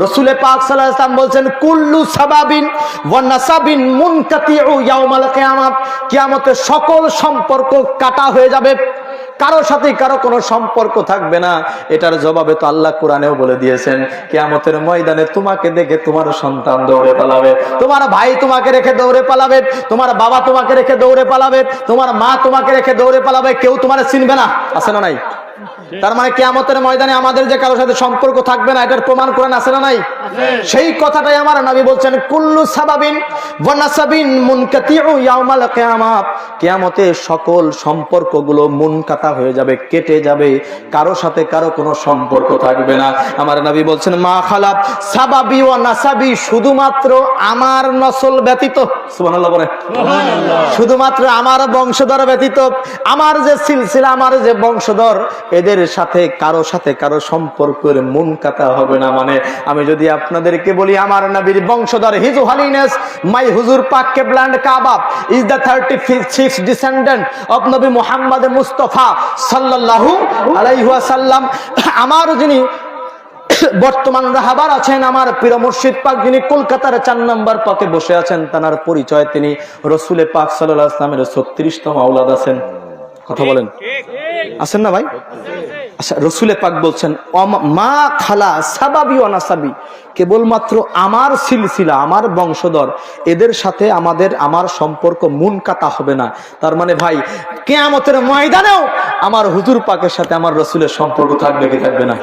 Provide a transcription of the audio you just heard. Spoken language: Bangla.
রাসূলে পাক সাল্লাল্লাহু আলাইহি ওয়াসাল্লাম বলছেন কুল্লু সাবাবিন ওয়া নাসাবিন মুনকাতিউ ইয়াউমাল কিয়ামাত, কিয়ামতে সকল সম্পর্ক কাটা হয়ে যাবে, কারো সাথে কারো কোনো সম্পর্ক থাকবে না। এটার জবাবে তো আল্লাহ কোরআনেও বলে দিয়েছেন, কিয়ামতের ময়দানে তোমাকে দেখে তোমার সন্তান দৌড়ে পালাবে, তোমার ভাই তোমাকে রেখে দৌড়ে পালাবে, তোমার বাবা তোমাকে রেখে দৌড়ে পালাবে, তোমার মা তোমাকে রেখে দৌড়ে পালাবে, কেউ তোমার চিনবে না। আছে না নাই? তার মানে কিয়ামতের ময়দানে আমাদের যে কারোর সাথে সম্পর্ক থাকবে না, এটার প্রমাণ কোরআন আছে না নাই? সেই কথাটাই আমার নবী বলছেন, কুল্লু সাবাবিন ওয়া নাসাবিন মুনকাতিউ ইয়াউমাল কিয়ামাত, কিয়ামতে সকল সম্পর্কগুলো মুনকাতা হয়ে যাবে, কেটে যাবে, কারোর সাথে কারো কোনো সম্পর্ক থাকবে না। আমার নবী বলছেন, মা খালাত সাবাবি ওয়া নাসাবি, শুধুমাত্র আমার নসল ব্যতীত, সুবহানাল্লাহ বলেন, শুধুমাত্র আমার বংশধর ব্যতীত, আমার যে সিলসিলা, আমার যে বংশধর, এদের সাথে কারো সম্পর্কের মন কাটা হবে না। মানে আমি যদি আপনাদেরকে বলি, আমার নবীর বংশধর হিজ হোলিনেস মাই হুজুর পাক কিবলা এন্ড কাবা is the 36th descendant of নবী মুহাম্মদ মুস্তাফা সাল্লাল্লাহু আলাইহি ওয়াসাল্লাম। আমার যিনি বর্তমান রাহবার আছেন, আমার প্রিয় মুর্শিদ পাক যিনি কলকাতার 4 নম্বর পথে বসে আছেন, তার পরিচয় তিনি রাসূলে পাক সাল্লাল্লাহু আলাইহি ওয়াসাল্লামের 36তম আওলাদ আছেন। কথা বলেন, আছেন না ভাই? আচ্ছা, রাসূলে পাক বলছেন, মা খালা সাবাবি ওয়া নাসাবি, কেবলমাত্র আমার সিলসিলা, আমার বংশধর, এদের সাথে আমার সম্পর্ক মুনকাতা হবে না। তার মানে ভাই, কিয়ামতের ময়দানেও আমার হুজুর পাকের সাথে আমার রাসূলের সম্পর্ক থাকবে কি থাকবে না?